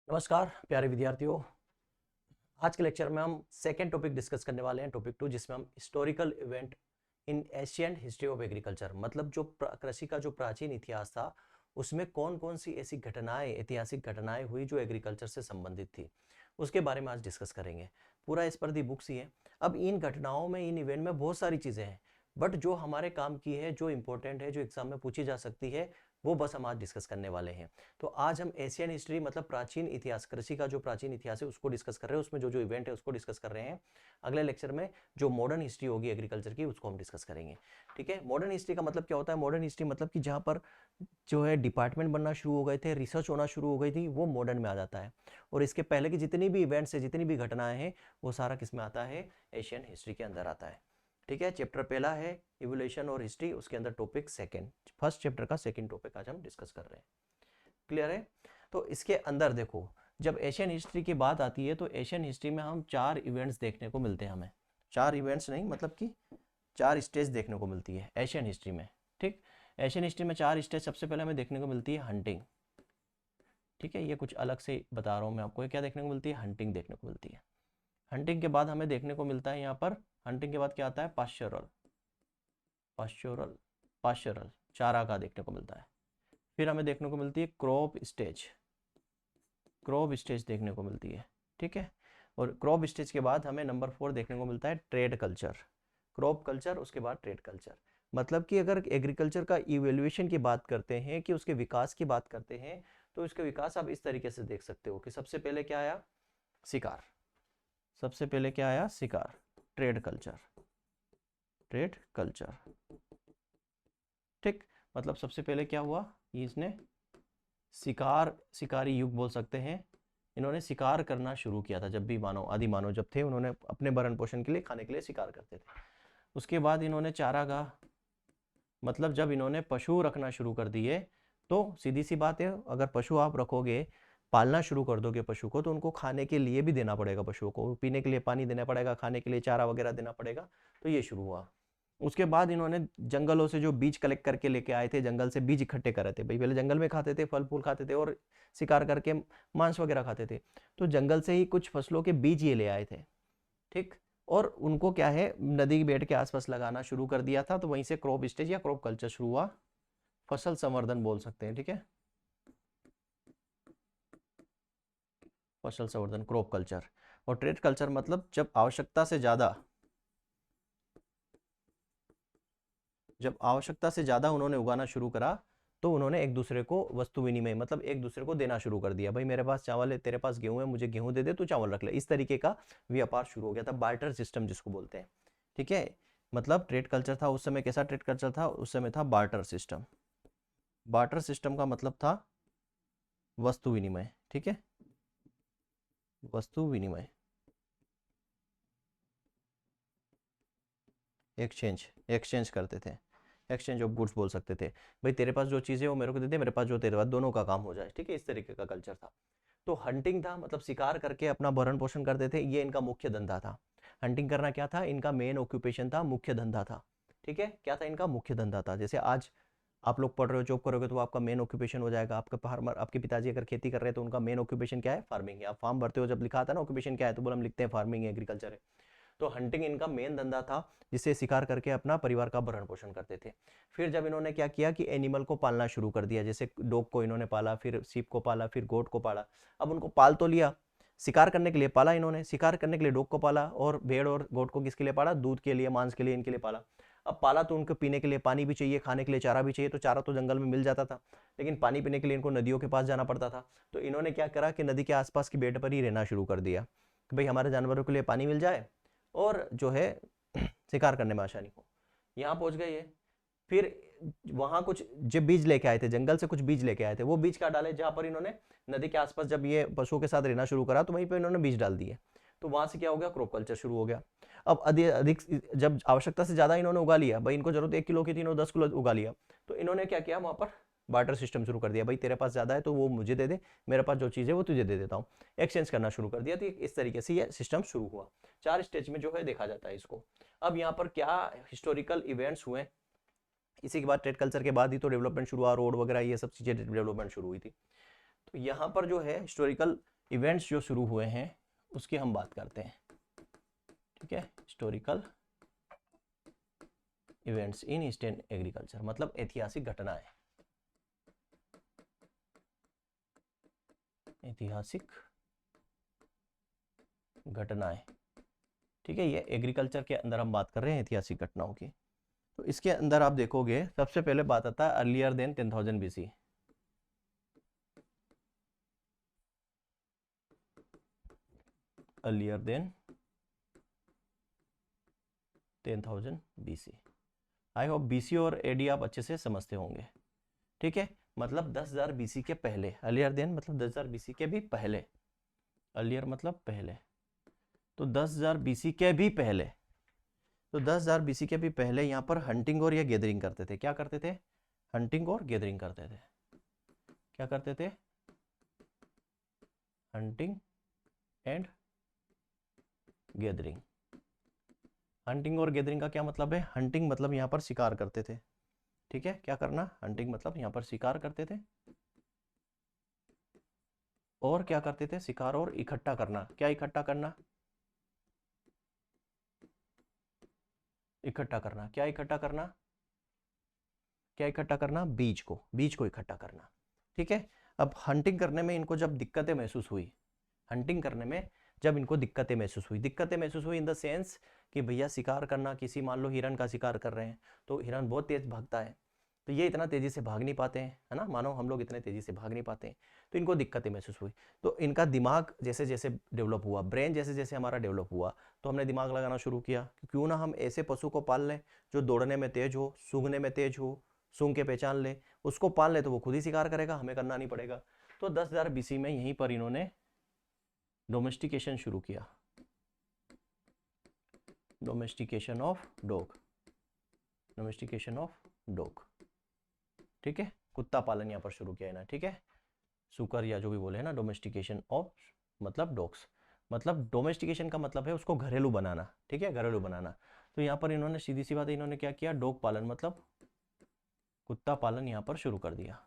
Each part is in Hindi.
नमस्कार प्यारे विद्यार्थियों। आज के लेक्चर में हम सेकेंड टॉपिक डिस्कस करने वाले हैं, टॉपिक 2, जिसमें हम historical event in ancient history of agriculture, मतलब जो कृषि का जो प्राचीन इतिहास था उसमें कौन कौन सी ऐसी घटनाएं, ऐतिहासिक घटनाएं हुई जो एग्रीकल्चर से संबंधित थी, उसके बारे में आज डिस्कस करेंगे। पूरा इस पर दी बुक्स ही है। अब इन घटनाओं में, इन इवेंट में बहुत सारी चीज़ें हैं, बट जो हमारे काम की है, जो इंपॉर्टेंट है, जो एग्जाम में पूछी जा सकती है, वो बस हम आज डिस्कस करने वाले हैं। तो आज हम एशियन हिस्ट्री, मतलब प्राचीन इतिहास, कृषि का जो प्राचीन इतिहास है उसको डिस्कस कर रहे हैं, उसमें जो जो इवेंट है उसको डिस्कस कर रहे हैं। अगले लेक्चर में जो मॉडर्न हिस्ट्री होगी एग्रीकल्चर की, उसको हम डिस्कस करेंगे। ठीक है। मॉडर्न हिस्ट्री का मतलब क्या होता है? मॉडर्न हिस्ट्री मतलब कि जहाँ पर जो है डिपार्टमेंट बनना शुरू हो गए थे, रिसर्च होना शुरू हो गई थी, वो मॉडर्न में आ जाता है। और इसके पहले की जितनी भी इवेंट्स है, जितनी भी घटनाएं हैं, वो सारा किस में आता है? एशियन हिस्ट्री के अंदर आता है। ठीक है। चैप्टर पहला है इवोल्यूशन और हिस्ट्री, उसके अंदर टॉपिक सेकंड, फर्स्ट चैप्टर का सेकंड टॉपिक आज हम डिस्कस कर रहे हैं। क्लियर है? तो इसके अंदर देखो, जब एशियन हिस्ट्री की बात आती है तो एशियन हिस्ट्री में हम 4 इवेंट्स देखने को मिलते हैं हमें। 4 इवेंट्स नहीं, मतलब कि 4 स्टेज देखने को मिलती है एशियन हिस्ट्री में। ठीक। एशियन हिस्ट्री में 4 स्टेज सबसे पहले हमें देखने को मिलती है हंटिंग। ठीक है, ये कुछ अलग से बता रहा हूँ मैं आपको। ये क्या देखने को मिलती है? हंटिंग देखने को मिलती है। हंटिंग के बाद हमें देखने को मिलता है यहाँ पर, हंटिंग के बाद क्या आता है? पाश्चरल। पाश्चरल, पाश्चरल चारा का देखने को मिलता है। फिर हमें देखने को मिलती है क्रॉप स्टेज। क्रॉप स्टेज देखने को मिलती है। ठीक है। और क्रॉप स्टेज के बाद हमें नंबर 4 देखने को मिलता है ट्रेड कल्चर। क्रॉप कल्चर, उसके बाद ट्रेड कल्चर। मतलब कि अगर एग्रीकल्चर का इवेल्युएशन की बात करते हैं, कि उसके विकास की बात करते हैं, तो इसका विकास आप इस तरीके से देख सकते हो कि सबसे पहले क्या आया? शिकार। सबसे पहले क्या आया? शिकार। Trade culture. Trade culture. ठीक। मतलब सबसे पहले क्या हुआ? ये इसने शिकार, शिकारी युग बोल सकते हैं। इन्होंने शिकार करना शुरू किया था। जब भी मानव, आदि मानव जब थे, उन्होंने अपने भरण पोषण के लिए, खाने के लिए शिकार करते थे। उसके बाद इन्होंने चारागाह, मतलब जब इन्होंने पशु रखना शुरू कर दिए, तो सीधी सी बात है, अगर पशु आप रखोगे, पालना शुरू कर दोगे पशु को, तो उनको खाने के लिए भी देना पड़ेगा, पशुओं को पीने के लिए पानी देना पड़ेगा, खाने के लिए चारा वगैरह देना पड़ेगा। तो ये शुरू हुआ। उसके बाद इन्होंने जंगलों से जो बीज कलेक्ट करके लेके आए थे, जंगल से बीज इकट्ठे कर रहे थे भाई। पहले जंगल में खाते थे, फल फूल खाते थे और शिकार करके मांस वगैरह खाते थे। तो जंगल से ही कुछ फसलों के बीज ये ले आए थे। ठीक। और उनको क्या है, नदी बेड के आसपास लगाना शुरू कर दिया था। तो वहीं से क्रॉप स्टेज या क्रॉप कल्चर शुरू हुआ। फसल संवर्धन बोल सकते हैं। ठीक है, फसल संवर्धन, क्रॉप कल्चर। और ट्रेड कल्चर मतलब जब आवश्यकता से ज्यादा, जब आवश्यकता से ज्यादा उन्होंने उगाना शुरू करा, तो उन्होंने एक दूसरे को वस्तु विनिमय, मतलब एक दूसरे को देना शुरू कर दिया। भाई मेरे पास चावल है, तेरे पास गेहूं है, मुझे गेहूं दे दे, तू चावल रख ले। इस तरीके का व्यापार शुरू हो गया था, बार्टर सिस्टम जिसको बोलते हैं। ठीक है। मतलब ट्रेड कल्चर था उस समय। कैसा ट्रेड कल्चर था उस समय? था बार्टर सिस्टम। बार्टर सिस्टम का मतलब था वस्तु विनिमय। ठीक है, वस्तु विनिमय, एक्सचेंज, एक्सचेंज करते थे। एक्सचेंज ऑफ गुड्स बोल सकते थे। भाई तेरे पास जो चीज़ है वो मेरे को दे दे, मेरे पास जो तेरे पास, दोनों का काम हो जाए। ठीक है, इस तरीके का कल्चर था। तो हंटिंग था, मतलब शिकार करके अपना भरण पोषण करते थे, ये इनका मुख्य धंधा था। हंटिंग करना क्या था? इनका मेन ऑक्यूपेशन था, मुख्य धंधा था। ठीक है, क्या था इनका? मुख्य धंधा था। जैसे आज आप लोग पढ़ रहे हो, जॉब करोगे, तो आपका मेन ऑक्यूपेशन हो जाएगा। आपका फार्मर, आपके पिताजी अगर खेती कर रहे हैं तो उनका मेन ऑक्यूपेशन क्या है? फार्मिंग है। आप फॉर्म भरते हो, जब लिखा आता है ना ऑक्यूपेशन क्या है, तो बोल हम लिखते हैं फार्मिंग, एग्रीकल्चर है। तो हंटिंग इनका मेन धंधा था, जिससे शिकार करके अपना परिवार का भरण पोषण करते थे। फिर जब इन्होंने क्या किया कि एनिमल को पालना शुरू कर दिया, जैसे डॉग को इन्होंने पाला, फिर सीप को पाला, फिर गोट को पाला। अब उनको पाल तो लिया, शिकार करने के लिए पाला इन्होंने, शिकार करने के लिए डॉग को पाला, और भेड़ और गोट को किसके लिए पाला? दूध के लिए, मांस के लिए, इनके लिए पाला। अब पाला तो उनको पीने के लिए पानी भी चाहिए, खाने के लिए चारा भी चाहिए। तो चारा तो जंगल में मिल जाता था, लेकिन पानी पीने के लिए इनको नदियों के पास जाना पड़ता था। तो इन्होंने क्या करा कि नदी के आसपास की बेड पर ही रहना शुरू कर दिया, कि भाई हमारे जानवरों के लिए पानी मिल जाए और जो है शिकार करने में आसानी हो। यहाँ पहुंच गए ये। फिर वहां कुछ जब बीज लेके आए थे, जंगल से कुछ बीज लेके आए थे, वो बीज क्या डाले? जहां पर इन्होंने नदी के आसपास जब ये पशुओं के साथ रहना शुरू करा, तो वहीं पे इन्होंने बीज डाल दिए। तो वहां से क्या हो गया? क्रॉप कल्चर शुरू हो गया। अब अधिक अधिक, जब आवश्यकता से ज्यादा इन्होंने उगा लिया, भाई इनको जरूरत 1 किलो की थी, इन्होंने 10 किलो उगा लिया, तो इन्होंने क्या किया? वहां पर बार्टर सिस्टम शुरू कर दिया। भाई तेरे पास ज्यादा है तो वो मुझे दे दे, मेरे पास जो चीज है वो तुझे दे देता हूँ। एक्सचेंज करना शुरू कर दिया। तो इस तरीके से ये सिस्टम शुरू हुआ। 4 स्टेज में जो है देखा जाता है इसको। अब यहाँ पर क्या हिस्टोरिकल इवेंट्स हुए, इसी के बाद ट्रेड कल्चर के बाद ही तो डेवलपमेंट शुरू हुआ, रोड वगैरह ये सब चीजें डेवलपमेंट शुरू हुई थी। तो यहाँ पर जो है हिस्टोरिकल इवेंट्स जो शुरू हुए हैं उसकी हम बात करते हैं, ठीक है। Historical events in eastern agriculture मतलब ऐतिहासिक घटनाएं, ऐतिहासिक घटनाएं, ठीक है। ये एग्रीकल्चर के अंदर हम बात कर रहे हैं ऐतिहासिक घटनाओं की। तो इसके अंदर आप देखोगे सबसे पहले बात आता है earlier than 10,000 BC, earlier than 10,000 BC। I hope BC और AD आप अच्छे से समझते होंगे, ठीक है। मतलब 10,000 BC के पहले, अर्लियर देन मतलब 10,000 BC के भी पहले, अर्लियर मतलब पहले, तो 10,000 BC के भी पहले, तो 10,000 BC के भी पहले यहाँ पर हंटिंग और ये गैदरिंग करते थे। क्या करते थे? हंटिंग और गैदरिंग करते थे। क्या करते थे? Hunting and gathering. हंटिंग और गैदरिंग का क्या मतलब है? हंटिंग मतलब यहाँ पर शिकार करते थे, ठीक है। क्या करना? हंटिंग मतलब यहाँ पर शिकार करते थे, और क्या करते थे? शिकार और इकट्ठा करना। क्या इकट्ठा करना? इकट्ठा करना। क्या इकट्ठा करना? क्या इकट्ठा करना? बीज को, बीज को इकट्ठा करना, ठीक है। अब हंटिंग करने में इनको जब दिक्कतें महसूस हुई, हंटिंग करने में जब इनको दिक्कतें महसूस हुई, दिक्कतें महसूस हुई इन द सेंस कि भैया शिकार करना, किसी मान लो हिरन का शिकार कर रहे हैं, तो हिरन बहुत तेज भागता है, तो ये इतना तेजी से भाग नहीं पाते हैं, है ना, मानो हम लोग इतने तेजी से भाग नहीं पाते हैं, तो इनको दिक्कतें महसूस हुई। तो इनका दिमाग जैसे जैसे डेवलप हुआ, ब्रेन जैसे जैसे हमारा डेवलप हुआ, तो हमने दिमाग लगाना शुरू किया कि क्यों ना हम ऐसे पशु को पाल लें जो दौड़ने में तेज हो, सूंघने में तेज हो, सूंघ के पहचान ले, उसको पाल ले तो वो खुद ही शिकार करेगा, हमें करना नहीं पड़ेगा। तो 10,000 BC में यहीं पर इन्होंने डोमेस्टिकेशन शुरू किया, domestication of dog, domestication of dog, ठीक है। कुत्ता पालन यहाँ पर शुरू किया है ना, ठीक है, सुकर या जो भी बोले है ना, डोमेस्टिकेशन ऑफ मतलब डॉग्स, मतलब डोमेस्टिकेशन का मतलब है उसको घरेलू बनाना, ठीक है, घरेलू बनाना। तो यहाँ पर इन्होंने सीधी सी बात, इन्होंने क्या किया? डॉग पालन मतलब कुत्ता पालन यहाँ पर शुरू कर दिया,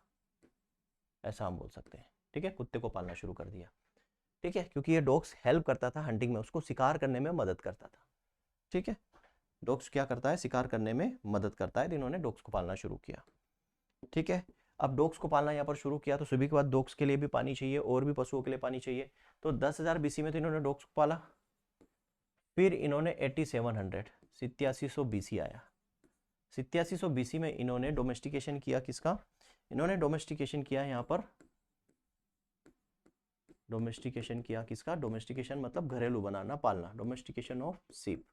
ऐसा हम बोल सकते हैं, ठीक है। कुत्ते को पालना शुरू कर दिया, ठीक है, क्योंकि ये डॉग्स हेल्प करता था हंटिंग में, उसको शिकार करने में मदद करता था, ठीक है। डॉग्स क्या करता है? शिकार करने में मदद करता है, तो इन्होंने डॉग्स को पालना शुरू किया, ठीक है। अब डॉग्स को पालना यहाँ पर शुरू किया, तो सुबह के बाद डॉग्स के लिए भी पानी चाहिए और भी पशुओं के लिए पानी चाहिए, तो 10,000 BC में तो इन्होंने डॉग्स को पाला। फिर इन्होंने 8700 8700 BC आया, 8700 BC में इन्होंने डोमेस्टिकेशन किया। किसका? इन्होंने डोमेस्टिकेशन किया यहाँ पर, डोमेस्टिकेशन किया किसका? डोमेस्टिकेशन मतलब घरेलू बनाना, पालना, डोमेस्टिकेशन ऑफ शीप,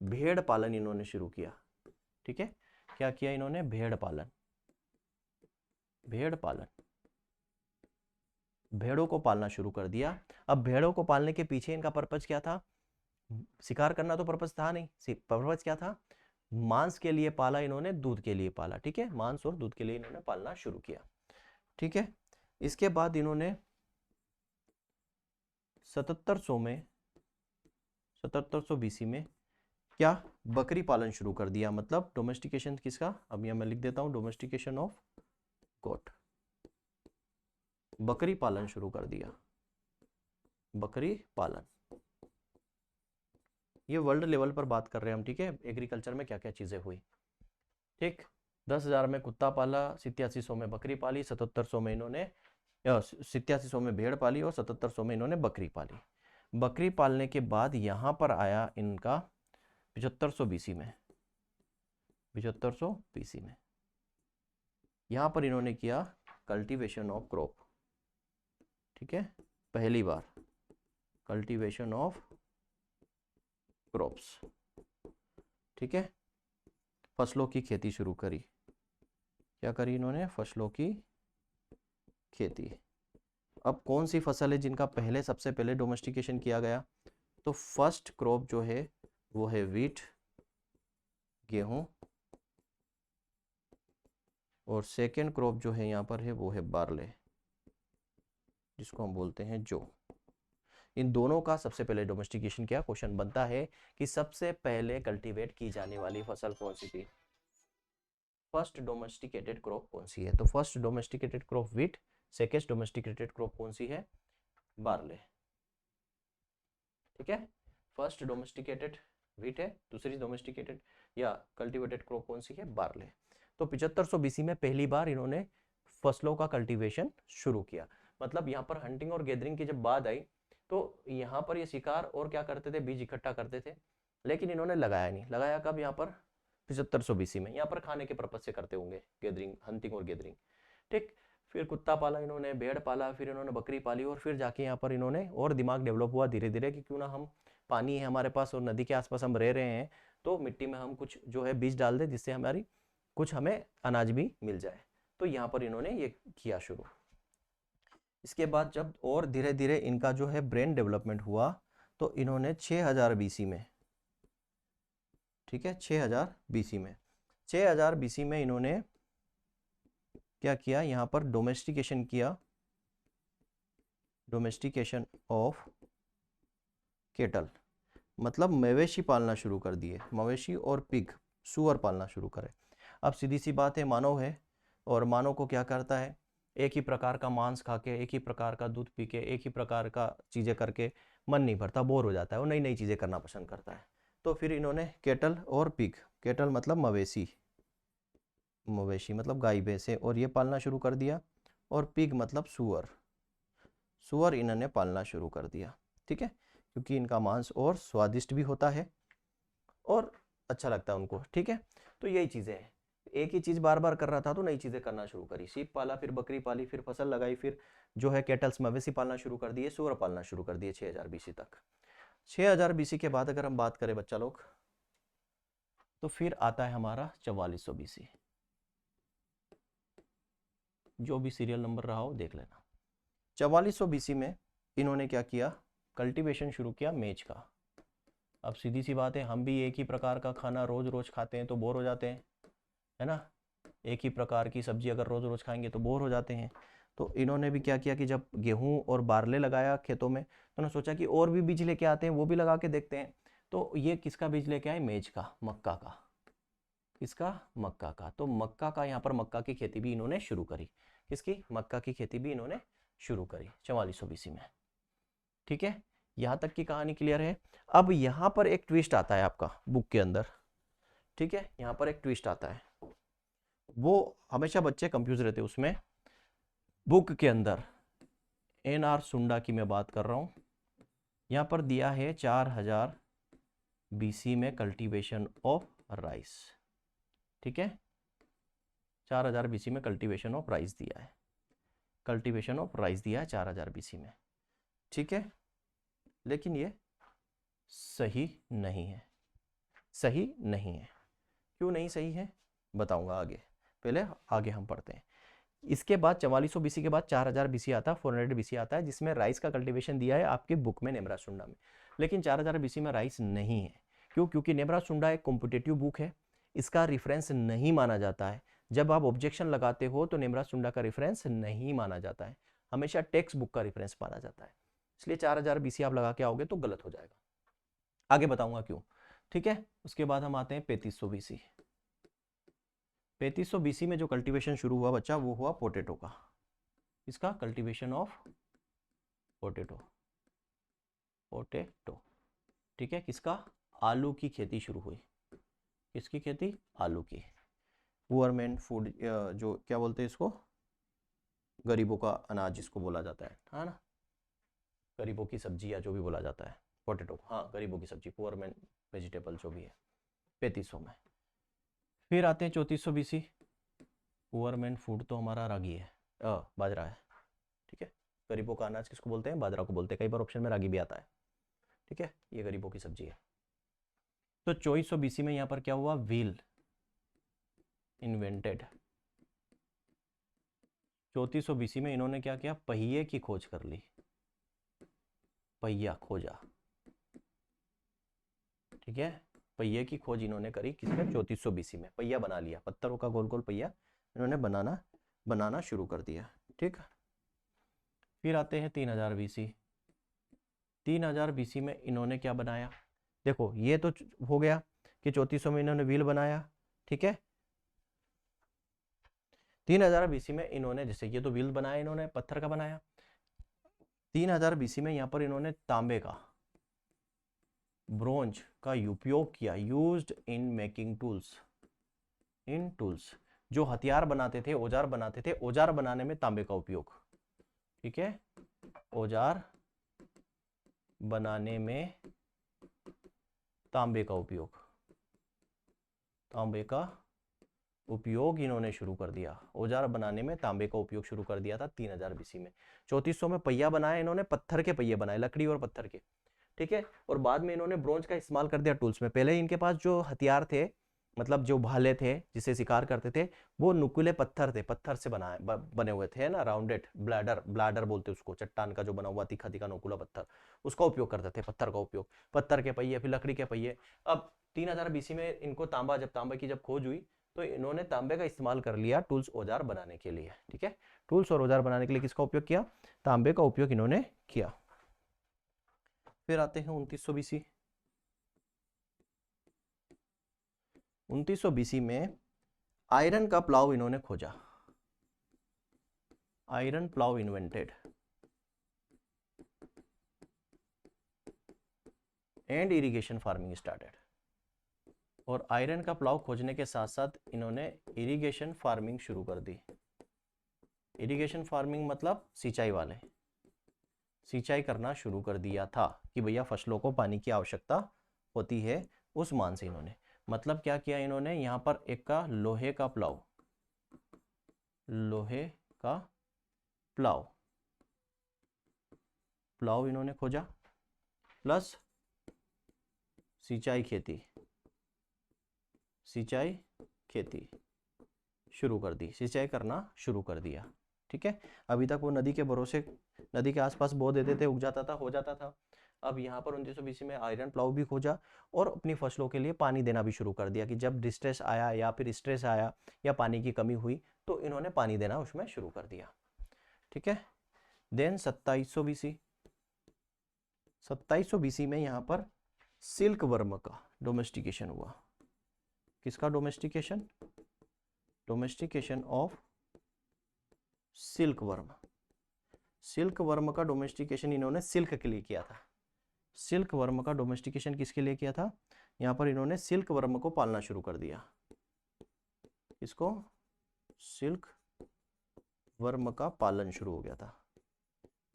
भेड़ पालन इन्होंने शुरू किया, ठीक है। क्या किया इन्होंने? भेड़ पालन, भेड़ पालन, भेड़ों को पालना शुरू कर दिया। अब भेड़ों को पालने के पीछे इनका पर्पज क्या था? शिकार करना तो पर्पज था नहीं, पर्पज क्या था? मांस के लिए पाला इन्होंने, दूध के लिए पाला, ठीक है, मांस और दूध के लिए इन्होंने पालना शुरू किया, ठीक है। इसके बाद इन्होंने 7700 में, 7700 BC में क्या? बकरी पालन शुरू कर दिया, मतलब डोमेस्टिकेशन किसका? अब यहां मैं लिख देता हूं, डोमेस्टिकेशन ऑफ गोट, बकरी पालन शुरू कर दिया, बकरी पालन। ये वर्ल्ड लेवल पर बात कर रहे हैं हम, ठीक है, एग्रीकल्चर में क्या क्या चीजें हुई, ठीक। 10,000 में कुत्ता पाला, 8700 में बकरी पाली, 7700 में इन्होंने 8700 में भेड़ पाली और 7700 में इन्होंने बकरी पाली। बकरी पालने के बाद यहाँ पर आया इनका 7500 BC में, 7500 BC में यहाँ पर इन्होंने किया कल्टीवेशन ऑफ क्रॉप, ठीक है, पहली बार कल्टीवेशन ऑफ क्रॉप्स, ठीक है, फसलों की खेती शुरू करी। क्या करी इन्होंने? फसलों की खेती। अब कौन सी फसल है जिनका पहले, सबसे पहले डोमेस्टिकेशन किया गया? तो फर्स्ट क्रॉप जो है वो है वीट, गेहूं, और सेकेंड क्रॉप जो है यहाँ पर है वो है बार्ले, जिसको हम बोलते हैं जौ। इन दोनों का सबसे पहले डोमेस्टिकेशन किया। क्वेश्चन बनता है कि सबसे पहले कल्टीवेट की जाने वाली फसल कौन सी थी? फर्स्ट डोमेस्टिकेटेड क्रॉप कौन सी है? तो first domesticated crop wheat, second domesticated crop कौन सी है? बार्ले। ठीक है, फर्स्ट डोमेस्टिकेटेड व्हीट है, दूसरी डोमेस्टिकेटेड या कल्टीवेटेड क्रॉप कौन सी है? बार्ले। तो 7500 बीसी में पहली बार इन्होंने फसलों का कल्टीवेशन शुरू किया। मतलब यहाँ पर हंटिंग और गैदरिंग की जब बात आई तो यहाँ पर ये शिकार और क्या करते थे, बीज इकट्ठा करते थे, लेकिन इन्होंने लगाया नहीं। लगाया कब? यहाँ पर 7500 बीसी में। यहाँ पर खाने के पर्पज से करते होंगे गैदरिंग, हंटिंग और गैदरिंग। ठीक, फिर कुत्ता पाला इन्होंने, भेड़ पाला, फिर इन्होंने बकरी पाली, और फिर जाके यहाँ पर इन्होंने और दिमाग डेवलप हुआ धीरे धीरे कि क्यों ना हम, पानी है हमारे पास और नदी के आसपास हम रह रहे हैं, तो मिट्टी में हम कुछ जो है बीज डाल दें जिससे हमारी कुछ हमें अनाज भी मिल जाए। तो यहाँ पर इन्होंने ये किया शुरू। इसके बाद जब और धीरे धीरे इनका जो है ब्रेन डेवलपमेंट हुआ तो इन्होंने 6000 बीसी में, ठीक है 6000 बीसी में, 6000 बीसी में इन्होंने क्या किया? यहाँ पर डोमेस्टिकेशन किया, डोमेस्टिकेशन ऑफ केटल, मतलब मवेशी पालना शुरू कर दिए। मवेशी और पिग, सुअर पालना शुरू करे। अब सीधी सी बात है, मानव है और मानव को क्या करता है? एक ही प्रकार का मांस खा के, एक ही प्रकार का दूध पी के, एक ही प्रकार का चीज़ें करके मन नहीं भरता, बोर हो जाता है, वो नई नई चीज़ें करना पसंद करता है। तो फिर इन्होंने केटल और पिग, केटल मतलब मवेशी, मवेशी मतलब गाय भैंसे, और ये पालना शुरू कर दिया, और पिग मतलब सुअर, सुअर इन्होंने पालना शुरू कर दिया। ठीक है, क्योंकि इनका मांस और स्वादिष्ट भी होता है और अच्छा लगता है उनको। ठीक है, तो यही चीज़ें हैं। एक ही चीज़ बार बार कर रहा था तो नई चीज़ें करना शुरू करी, सीप पाला, फिर बकरी पाली, फिर फसल लगाई, फिर जो है केटल्स मवेशी पालना शुरू कर दिए, सुअर पालना शुरू कर दिए 6000 बीसी तक। 6000 बीसी के बाद अगर हम बात करें बच्चा लोग, तो फिर आता है हमारा 4400 बीसी। जो भी सीरियल नंबर रहा हो देख लेना। 4400 बीसी में इन्होंने क्या किया? कल्टीवेशन शुरू किया मेज का। अब सीधी सी बात है, हम भी एक ही प्रकार का खाना रोज रोज खाते हैं तो बोर हो जाते हैं, है ना। एक ही प्रकार की सब्जी अगर रोज रोज खाएंगे तो बोर हो जाते हैं। तो इन्होंने भी क्या किया कि जब गेहूं और बारले लगाया खेतों में, तो उन्होंने सोचा कि और भी बीज लेके आते हैं, वो भी लगा के देखते हैं। तो ये किसका बीज लेके आए? मेज का, मक्का का। किसका? मक्का का। तो मक्का का, यहाँ पर मक्का की खेती भी इन्होंने शुरू करी। किसकी? मक्का की खेती भी इन्होंने शुरू करी 4400 बीसी में। ठीक है, यहाँ तक की कहानी क्लियर है। अब यहाँ पर एक ट्विस्ट आता है आपका बुक के अंदर। ठीक है, यहाँ पर एक ट्विस्ट आता है, वो हमेशा बच्चे कंफ्यूज रहते हैं उसमें। बुक के अंदर NR सुंडा की मैं बात कर रहा हूँ, यहाँ पर दिया है 4000 बीसी में कल्टीवेशन ऑफ राइस। ठीक है, 4000 बीसी में कल्टीवेशन ऑफ राइस दिया है, कल्टीवेशन ऑफ राइस दिया है 4000 बीसी में। ठीक है, लेकिन ये सही नहीं है, सही नहीं है। क्यों नहीं सही है बताऊंगा आगे, पहले आगे हम पढ़ते हैं। इसके बाद 4400 बीसी के बाद 4000 बीसी आता है, 400 बीसी आता है, जिसमें राइस का कल्टीवेशन दिया है आपकी बुक में नेमराज सुंडा में। लेकिन 4000 बीसी में राइस नहीं है। क्यों? क्योंकि नेमराज सुंडा एक कॉम्पिटिटिव बुक है, इसका रेफरेंस नहीं माना जाता है। जब आप ऑब्जेक्शन लगाते हो तो नेमराज सुंडा का रेफरेंस नहीं माना जाता है, हमेशा टेक्स्ट बुक का रेफरेंस माना जाता है। इसलिए 4000 बीसी आप लगा के आओगे तो गलत हो जाएगा, आगे बताऊंगा क्यों। ठीक है, उसके बाद हम आते हैं 3500 बीसी। 3500 बीसी में जो कल्टीवेशन शुरू हुआ बच्चा, वो हुआ पोटैटो का। इसका कल्टीवेशन ऑफ पोटैटो, पोटैटो। ठीक है, किसका? आलू की खेती शुरू हुई। किसकी खेती? आलू की। पुअरमैन फूड, जो क्या बोलते हैं इसको, गरीबों का अनाज जिसको बोला जाता है ना, गरीबों की सब्जी या जो भी बोला जाता है, पोटैटो, हाँ गरीबों की सब्जी, पुअरमैन वेजिटेबल जो भी है, 3500 में। फिर आते हैं 3400 बीसी। पुअरमैन फूड तो हमारा रागी है, बाजरा है। ठीक है, गरीबों का अनाज किसको बोलते हैं? बाजरा को बोलते हैं। कई बार ऑप्शन में रागी भी आता है। ठीक है, ये गरीबों की सब्जी है। तो 2400 बीसी में यहाँ पर क्या हुआ? Wheel invented. 3400 बीसी में इन्होंने क्या किया? पहिए की खोज कर ली, पहिया खोजा। ठीक है, पहिए की खोज इन्होंने करी किसमें? 3400 बीसी में। पहिया बना लिया, पत्थरों का गोल गोल पहिया इन्होंने बनाना शुरू कर दिया। ठीक, फिर आते हैं 3000 बीसी। 3000 बीसी में इन्होंने क्या बनाया? देखो ये तो हो गया कि 3400 में इन्होंने व्हील बनाया। ठीक है, 3000 बीसी में इन्होंने, जैसे ये तो व्हील बनाया इन्होंने, पत्थर का बनाया। 3000 बीसी में यहाँ पर इन्होंने तांबे का, ब्रोंज का उपयोग किया, used in making tools, in tools, जो हथियार बनाते थे, औजार बनाते थे, औजार बनाने में तांबे का उपयोग, ठीक है, औजार बनाने में तांबे का उपयोग, तांबे का उपयोग इन्होंने शुरू कर दिया, औजार बनाने में तांबे का उपयोग शुरू कर दिया था 3000 बीसी में। 3400 में पहिया बनाया इन्होंने, पत्थर के पहिए बनाए, लकड़ी और पत्थर के, ठीक है, और बाद में इन्होंने ब्रोंज का इस्तेमाल कर दिया टूल्स में। पहले इनके पास जो हथियार थे, मतलब जो भाले थे जिसे शिकार करते थे, वो नुकीले पत्थर थे, पत्थर से बनाए बने हुए थे ना, राउंडेड, ब्लैडर बोलते उसको, चट्टान का जो बना हुआ तीखा तीखा नुकीला पत्थर, उसका उपयोग करते थे, पत्थर का उपयोग, पत्थर के पहिए, फिर लकड़ी के पहिए। अब 3000 बीसी में इनको तांबे की जब खोज हुई तो इन्होंने तांबे का इस्तेमाल कर लिया टूल्स, औजार बनाने के लिए, ठीक है, टूल्स और औजार बनाने के लिए किसका उपयोग किया, तांबे का उपयोग इन्होंने किया। फिर आते हैं 2900 बीसी। 2900 बीसी में आयरन का प्लाव इन्होंने खोजा, iron plough invented and irrigation farming started. और आयरन का प्लाव खोजने के साथ साथ इन्होंने इरिगेशन फार्मिंग शुरू कर दी। इरिगेशन फार्मिंग मतलब सिंचाई वाले, सिंचाई करना शुरू कर दिया था कि भैया फसलों को पानी की आवश्यकता होती है, उस मान से इन्होंने, मतलब क्या किया इन्होंने, यहाँ पर एक का लोहे का प्लाव, लोहे का प्लाव, प्लाव इन्होंने खोजा, प्लस सिंचाई खेती, सिंचाई खेती शुरू कर दी, सिंचाई करना शुरू कर दिया, ठीक है। अभी तक वो नदी के भरोसे, नदी के आसपास बो देते थे, उग जाता था, हो जाता था। अब यहाँ पर 2900 बीसी में आयरन प्लाव भी खोजा और अपनी फसलों के लिए पानी देना भी शुरू कर दिया, कि जब डिस्ट्रेस आया या फिर स्ट्रेस आया या पानी की कमी हुई तो इन्होंने पानी देना उसमें शुरू कर दिया, ठीक है। देन 2700 बीसी, 2700 बीसी में यहाँ पर सिल्क वर्म का डोमेस्टिकेशन हुआ। किसका domestication, domestication of silk worm, silk worm का डोमेस्टिकेशन इन्होंने सिल्क के लिए किया था। सिल्क वर्म का डोमेस्टिकेशन किसके लिए किया था, यहाँ पर इन्होंने सिल्क वर्म को पालना शुरू कर दिया। इसको, सिल्क वर्म का पालन शुरू हो गया था,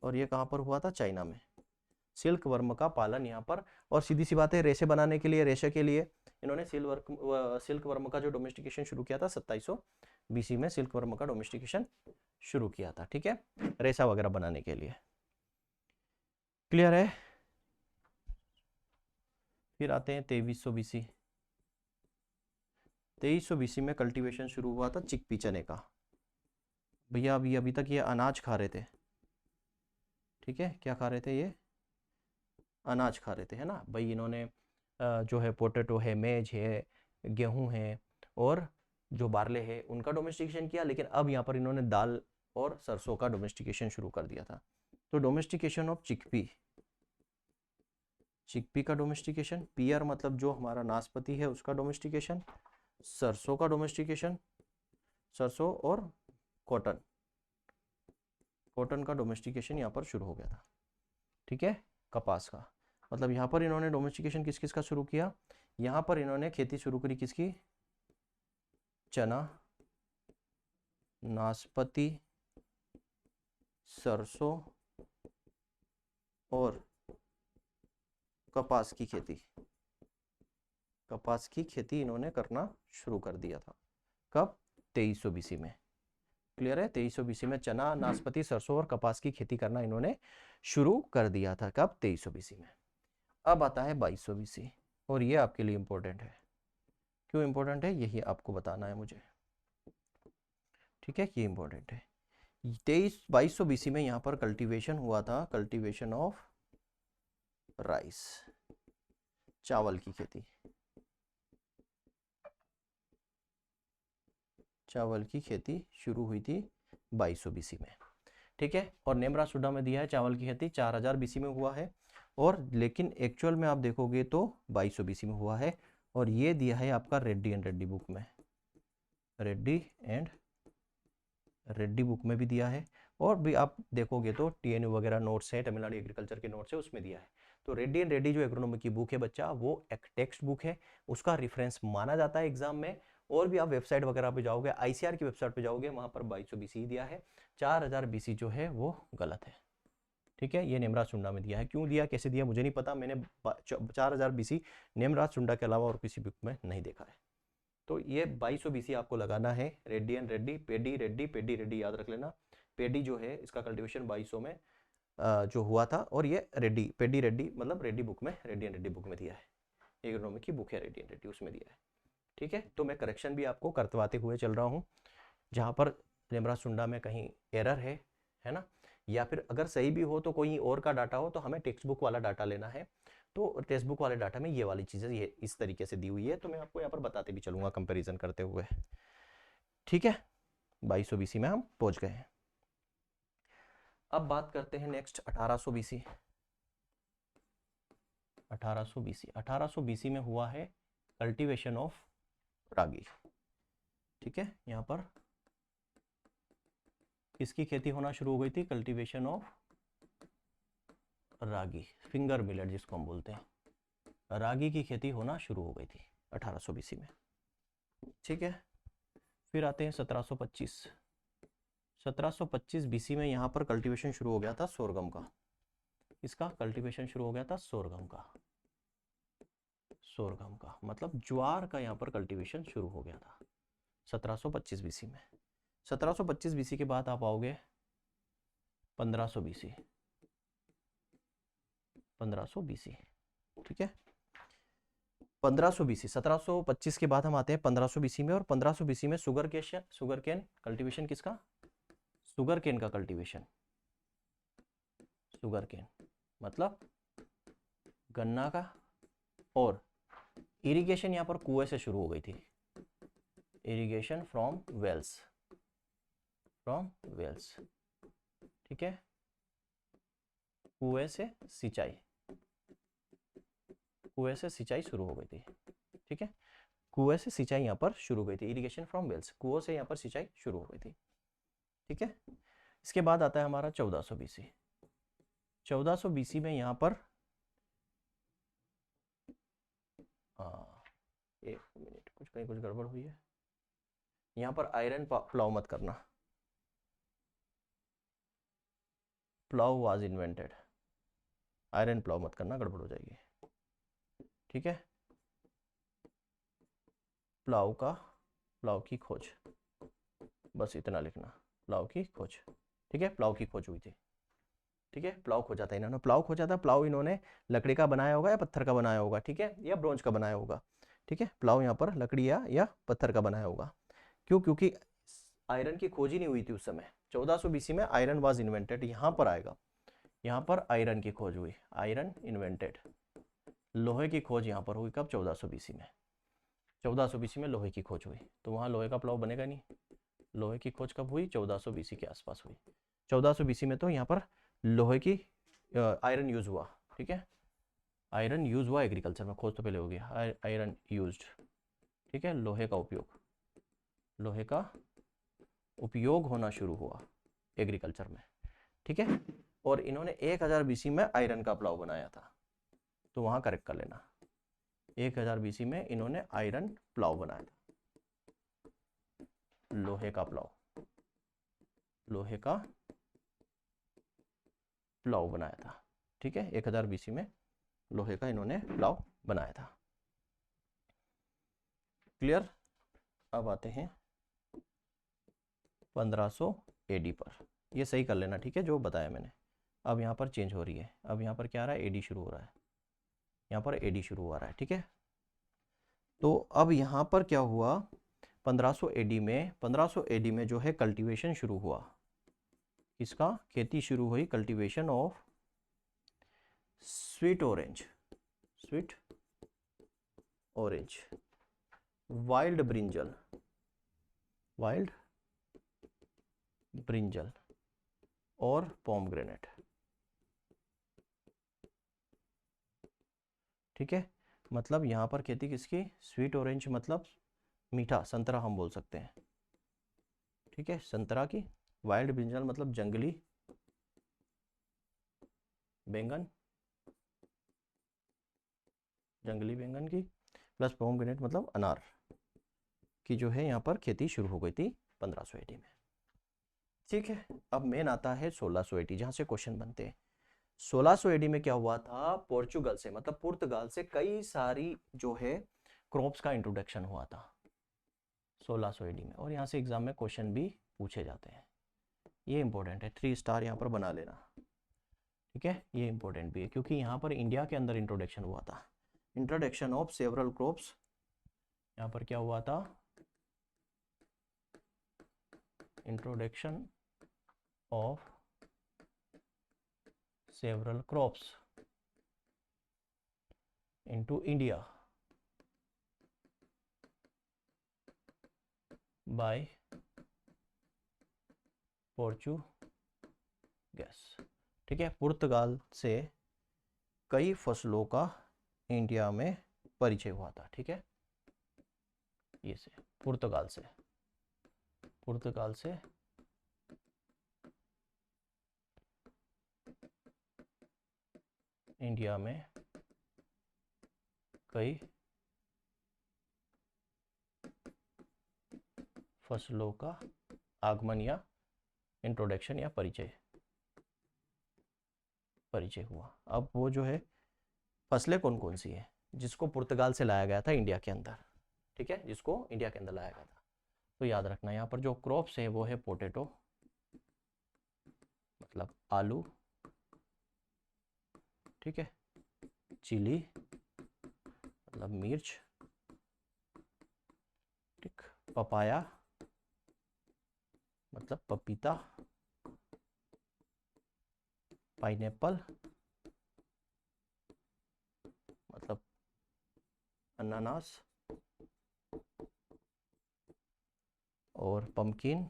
और ये कहाँ पर हुआ था, चाइना में। सिल्क वर्म का पालन यहाँ पर, और सीधी सी बात है, रेशे बनाने के लिए, रेशे के लिए इन्होंने सिल्क वर्म का जो डोमेस्टिकेशन शुरू किया था 2700 बीसी में, सिल्क वर्म का डोमेस्टिकेशन शुरू किया था, ठीक है, रेशा वगैरह बनाने के लिए। क्लियर है। फिर आते हैं 2300 बीसी। 2300 बीसी में कल्टीवेशन शुरू हुआ था चिकपी, चने का। भैया अभी तक ये अनाज खा रहे थे, ठीक है, क्या खा रहे थे, ये अनाज खा रहे थे, है ना भाई। इन्होंने जो है पोटैटो है, मेज है, गेहूं है, और जो बार्ले है, उनका डोमेस्टिकेशन किया। लेकिन अब यहाँ पर इन्होंने दाल और सरसों का डोमेस्टिकेशन शुरू कर दिया था। तो डोमेस्टिकेशन ऑफ चिकपी, चिकपी का डोमेस्टिकेशन, पियर मतलब जो हमारा नाशपाती है उसका डोमेस्टिकेशन, सरसों का डोमेस्टिकेशन, सरसों और कॉटन, कॉटन का डोमेस्टिकेशन यहाँ पर शुरू हो गया था, ठीक है, कपास का। मतलब यहाँ पर इन्होंने डोमेस्टिकेशन किस किस का शुरू किया, यहाँ पर इन्होंने खेती शुरू करी किसकी, चना, नाशपाती, सरसों और कपास की खेती, कपास की खेती इन्होंने करना शुरू कर दिया था। कब, 2300 बीसी में। क्लियर है, 2300 बीसी में चना, नाशपाती, सरसों और कपास की खेती करना इन्होंने शुरू कर दिया था। कब, 2300 बीसी में। अब आता है 2200 बीसी, और ये आपके लिए इंपॉर्टेंट है। क्यों इंपॉर्टेंट है, यही आपको बताना है मुझे, ठीक है, ये इंपॉर्टेंट है। 2200 बीसी में यहाँ पर कल्टीवेशन हुआ था, कल्टीवेशन ऑफ राइस, चावल की खेती, चावल की खेती शुरू हुई थी 2200 बीसी में, ठीक है। और नेमरा सुडा में दिया है चावल की खेती 4000 बीसी में हुआ है, और लेकिन एक्चुअल में आप देखोगे तो 2200 बीसी में हुआ है। और ये दिया है आपका रेड्डी एंड रेड्डी बुक में, रेड्डी एंड रेड्डी बुक में भी दिया है, और भी आप देखोगे तो टीएनयू वगैरह नोट्स हैं, तमिलनाडु एग्रीकल्चर के नोट्स है, उसमें दिया है। तो रेड्डी एंड रेड्डी जो एग्रोनॉमी की बुक है बच्चा, वो एक टेक्स्ट बुक है, उसका रेफरेंस माना जाता है एग्जाम में। और भी आप वेबसाइट वगैरह पे जाओगे, आईसीआर की वेबसाइट पे जाओगे, वहां पर 2200 बीसी दिया है, 4000 बीसी जो है वो गलत है। ठीक है, ये नेमराज सुंडा में दिया है, क्यों दिया कैसे दिया मुझे नहीं पता, मैंने 4000 बीसी नेमराज सुंडा के अलावा और किसी बुक में नहीं देखा है। तो ये 2200 बीसी आपको लगाना है। रेड्डी एंड रेड्डी, पेडी रेड्डी, पेडी रेड्डी याद रख लेना। पेडी जो है इसका कल्टीवेशन 2200 में जो हुआ था, और ये रेड्डी, पेडी रेड्डी मतलब रेड्डी बुक में, रेड्डी एंड रेड्डी बुक में दिया है, एग्रोनॉमी की बुक है रेड्डी एंड रेड्डी, उसमें दिया है। ठीक है, तो मैं करेक्शन भी आपको करवाते हुए चल रहा हूँ, जहाँ पर नेमराज सुंडा में कहीं एरर है ना, या फिर अगर सही भी हो तो कोई और का डाटा हो, तो हमें टेक्स्ट बुक वाला डाटा लेना है। तो टेक्स्ट बुक वाले डाटा में ये वाली चीज़ें ये इस तरीके से दी हुई है, तो मैं आपको यहाँ पर बताते भी चलूँगा कंपैरिजन करते हुए। ठीक है, 2200 बीसी में हम पहुँच गए हैं। अब बात करते हैं नेक्स्ट 1800 बीसी। 1800 बीसी, 1800 बीसी में हुआ है कल्टीवेशन ऑफ रागी। ठीक है, यहाँ पर किसकी खेती होना शुरू हो गई थी? Cultivation of ragi, finger millet जिसको हम बोलते हैं, रागी की खेती होना शुरू हो गई थी 1800 बीसी में। ठीक है, फिर आते हैं 1725। 1725 बीसी में यहाँ पर कल्टीवेशन शुरू हो गया था सोरगम का। इसका कल्टीवेशन शुरू हो गया था सोरगम का, सोरगम का मतलब ज्वार का यहाँ पर कल्टीवेशन शुरू हो गया था 1725 बीसी में। 1725 बीसी के बाद आप आओगे 1500 बीसी, 1500 बीसी। ठीक है, 1500 बीसी, 1725 के बाद हम आते हैं 1500 बीसी में, और 1500 बीसी में शुगर केन कल्टीवेशन किसका? शुगर केन का कल्टीवेशन, शुगर केन मतलब गन्ना का, और इरिगेशन यहाँ पर कुएं से शुरू हो गई थी, irrigation from wells, from wells. ठीक है, कुएं से सिंचाई, कुएं से सिंचाई शुरू हो गई थी। ठीक है, कुएं से सिंचाई यहाँ पर शुरू हो गई थी, इरिगेशन फ्रॉम वेल्स, कुओं से यहाँ पर सिंचाई शुरू हो गई थी। ठीक है, इसके बाद आता है हमारा 1400 बीसी। 1400 बीसी में यहाँ पर एक मिनट, कुछ कहीं कुछ गड़बड़ हुई है, यहाँ पर आयरन प्लाव मत करना, plough was invented, iron plough मत करना, गड़बड़ हो जाएगी। ठीक है, प्लाव की खोज, बस इतना लिखना, प्लाव की खोज। ठीक है, प्लाव की खोज हुई थी। ठीक है, प्लाव खोजा था इन्होंने, प्लाव खोजा था। प्लाव इन्होंने लकड़ी का बनाया होगा या पत्थर का बनाया होगा, ठीक है, या ब्रोंज का बनाया होगा। ठीक है, प्लाव यहाँ पर लकड़ी या पत्थर का बनाया होगा। क्यों? क्योंकि आयरन की खोज ही नहीं हुई थी उस समय। 1400 बीसी में आयरन वाज इन्वेंटेड, यहाँ पर आएगा, यहाँ पर आयरन की खोज हुई, आयरन इन्वेंटेड। लोहे की खोज यहाँ पर हुई कब? 1400 बीसी में। 1400 बीसी में लोहे की खोज हुई, तो वहाँ लोहे का प्लाव बनेगा नहीं। लोहे की खोज कब हुई? 1400 बीसी के आसपास हुई। 1400 बीसी में तो यहाँ पर लोहे की आयरन यूज हुआ। ठीक है, आयरन यूज हुआ एग्रीकल्चर में, खोज तो पहले हो गया, आयरन यूज्ड। ठीक है, लोहे का उपयोग, लोहे का उपयोग होना शुरू हुआ एग्रीकल्चर में। ठीक है, और इन्होंने 1000 बीसी में आयरन का प्लाव बनाया था, तो वहां करेक्ट कर लेना, 1000 बीसी में इन्होंने आयरन प्लाव बनाया था, लोहे का प्लाव, लोहे का प्लाव बनाया था। ठीक है, 1000 बीसी में लोहे का इन्होंने प्लाव बनाया था। क्लियर? अब आते हैं 1500 एडी पर, ये सही कर लेना। ठीक है, जो बताया मैंने। अब यहाँ पर चेंज हो रही है, अब यहाँ पर क्या आ रहा है? एडी शुरू हो रहा है, यहाँ पर एडी शुरू हो रहा है। ठीक है, तो अब यहाँ पर क्या हुआ? 1500 एडी में, 1500 एडी में जो है कल्टीवेशन शुरू हुआ, इसका खेती शुरू हुई, cultivation of sweet orange, sweet orange, wild brinjal, wild brinjal और पोमग्रेनेट। ठीक है, मतलब यहाँ पर खेती किसकी? स्वीट ऑरेंज मतलब मीठा संतरा हम बोल सकते हैं। ठीक है, संतरा की वाइल्ड ब्रिंजल मतलब जंगली बैंगन, जंगली बैंगन की, प्लस पोमग्रेनेट मतलब अनार की जो है यहाँ पर खेती शुरू हो गई थी 1500 AD में। ठीक है, अब मेन आता है 1600 AD जहाँ से क्वेश्चन बनते हैं। 1600 AD में क्या हुआ था, पोर्चुगल से मतलब पुर्तगाल से कई सारी जो है क्रॉप्स का इंट्रोडक्शन हुआ था 1600 AD में, और यहाँ से एग्जाम में क्वेश्चन भी पूछे जाते हैं। ये इंपॉर्टेंट है, 3 स्टार यहाँ पर बना लेना। ठीक है, ये इंपॉर्टेंट भी है क्योंकि यहाँ पर इंडिया के अंदर इंट्रोडक्शन हुआ था, इंट्रोडक्शन ऑफ सेवरल क्रॉप्स। यहाँ पर क्या हुआ था, introduction of several crops into India by Portuguese. ठीक है, पुर्तगाल से कई फसलों का इंडिया में परिचय हुआ था। ठीक है, ये से पुर्तगाल से इंडिया में कई फसलों का आगमन या इंट्रोडक्शन या परिचय हुआ। अब वो जो है फसलें कौन कौन सी है जिसको पुर्तगाल से लाया गया था इंडिया के अंदर। ठीक है, जिसको इंडिया के अंदर लाया गया था, तो याद रखना यहाँ पर जो क्रॉप्स है वो है पोटैटो मतलब आलू, ठीक है, चिली मतलब मिर्च, ठीक, पपाया मतलब पपीता, पाइनएप्पल मतलब अनानास, और पम्पकिन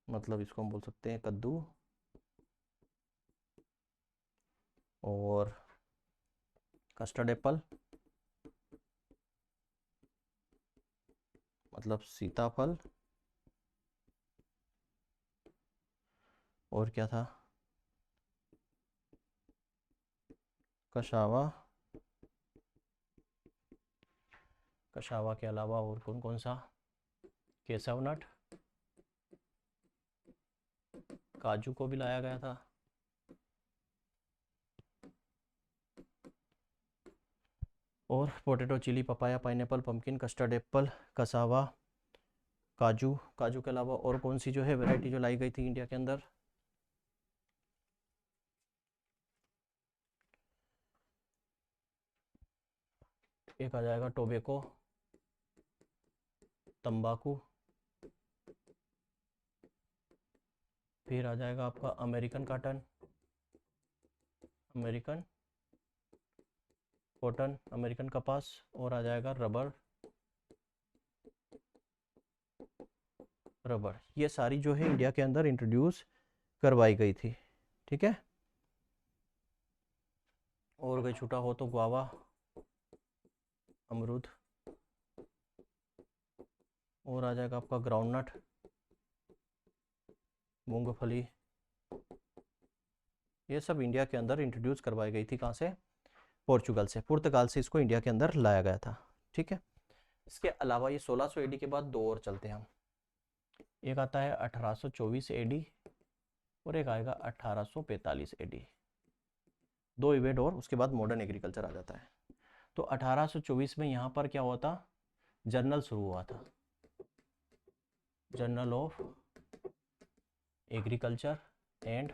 मतलब इसको हम बोल सकते हैं कद्दू, और कस्टर्ड एप्पल मतलब सीताफल, और क्या था, कशावा के अलावा और कौन कौन सा, केसव नट, काजू को भी लाया गया था, और potato, chilli, papaya, pineapple, pumpkin, custard apple, cassava, काजू के अलावा और कौन सी जो है वैरायटी जो लाई गई थी इंडिया के अंदर, एक आ जाएगा टोबैको तंबाकू, फिर आ जाएगा आपका American cotton, American cotton, American कपास, और आ जाएगा रबर, ये सारी जो है इंडिया के अंदर इंट्रोड्यूस करवाई गई थी। ठीक है, और कोई छूटा हो तो गुआवा, अमरूद, और आ जाएगा आपका ग्राउंडनट, मूंगफली, ये सब इंडिया के अंदर इंट्रोड्यूस करवाई गई थी। कहाँ से, पुर्तगाल से, इसको इंडिया के अंदर लाया गया था। ठीक है, इसके अलावा ये 1600 AD के बाद दो और चलते हैं हम, एक आता है 1824 AD और एक आएगा 1845 AD, दो इवेंट और उसके बाद मॉडर्न एग्रीकल्चर आ जाता है। तो 1824 में यहाँ पर क्या हुआ था, जर्नल शुरू हुआ था, journal of agriculture and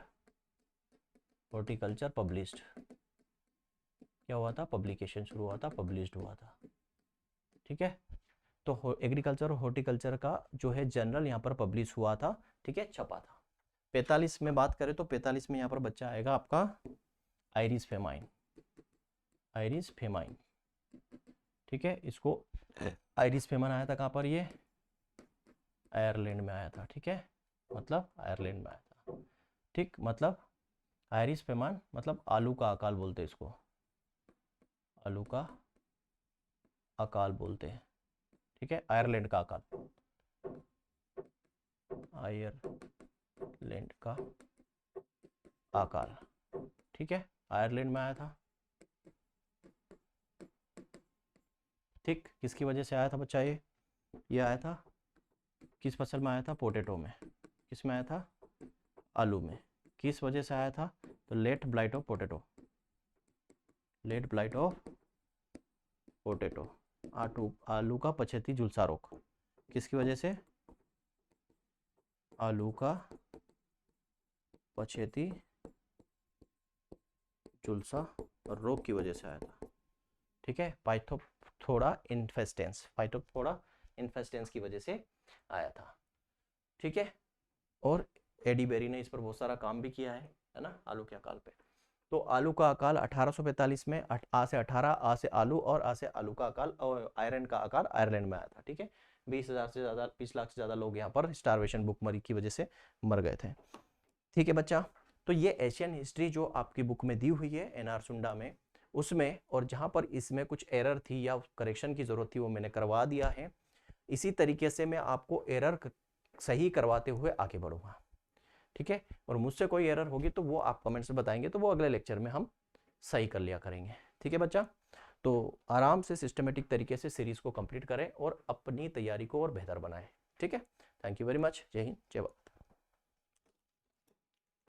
horticulture published, क्या हुआ था, पब्लिकेशन शुरू हुआ था, पब्लिश्ड हुआ था। ठीक है, तो एग्रीकल्चर और हॉर्टिकल्चर का जो है जर्नल यहाँ पर पब्लिश हुआ था। ठीक है, छपा था। 45 में बात करें तो 45 में यहाँ पर बच्चा आएगा आपका आयरिश फेमाइन, ठीक है, इसको आयरिश फेमाइन आया था कहाँ पर, ये आयरलैंड में आया था। ठीक है, मतलब आयरलैंड में आया था। ठीक, मतलब आयरिश फेमाइन मतलब आलू का अकाल बोलते हैं इसको, आलू का अकाल बोलते हैं। ठीक है, आयरलैंड का अकाल, आयरलैंड का अकाल, ठीक है, आयरलैंड में आया था। ठीक, किसकी वजह से आया था बच्चा? ये आया था किस फसल में आया था? पोटैटो में। किस में आया था? आलू में। किस वजह से आया था? तो late blight of potato, late blight of potato, आलू का पछेती झुलसा रोग। किसकी वजह से? आलू का पछेती झुलसा रोग की वजह से आया था। ठीक है, पाइथोफोरा इन्फेस्टेंस की वजह से आया था। ठीक है, और एडी बेरी ने इस पर बहुत सारा काम भी किया है ना, आलू के अकाल पे। तो आलू का अकाल 1845 में आ से 18, आ से आलू और आ से आलू का अकाल और आयरन का अकाल आयरलैंड में आया था। ठीक है, 20,000 से ज़्यादा, 20 लाख से ज़्यादा लोग यहाँ पर स्टारवेशन भुखमरी की वजह से मर गए थे। ठीक है बच्चा, तो ये एशियन हिस्ट्री जो आपकी बुक में दी हुई है एनआर सुंडा में, उसमें और जहाँ पर इसमें कुछ एरर थी या करेक्शन की ज़रूरत थी वो मैंने करवा दिया है। इसी तरीके से मैं आपको एरर सही करवाते हुए आगे बढ़ूंगा। ठीक है, और मुझसे कोई एरर होगी तो वो आप कमेंट्स में बताएंगे, तो वो अगले लेक्चर में हम सही कर लिया करेंगे। ठीक है बच्चा, तो आराम से सिस्टमेटिक तरीके से सीरीज को कंप्लीट करें और अपनी तैयारी को और बेहतर बनाएं। ठीक है, थैंक यू वेरी मच। जय हिंद, जय भारत।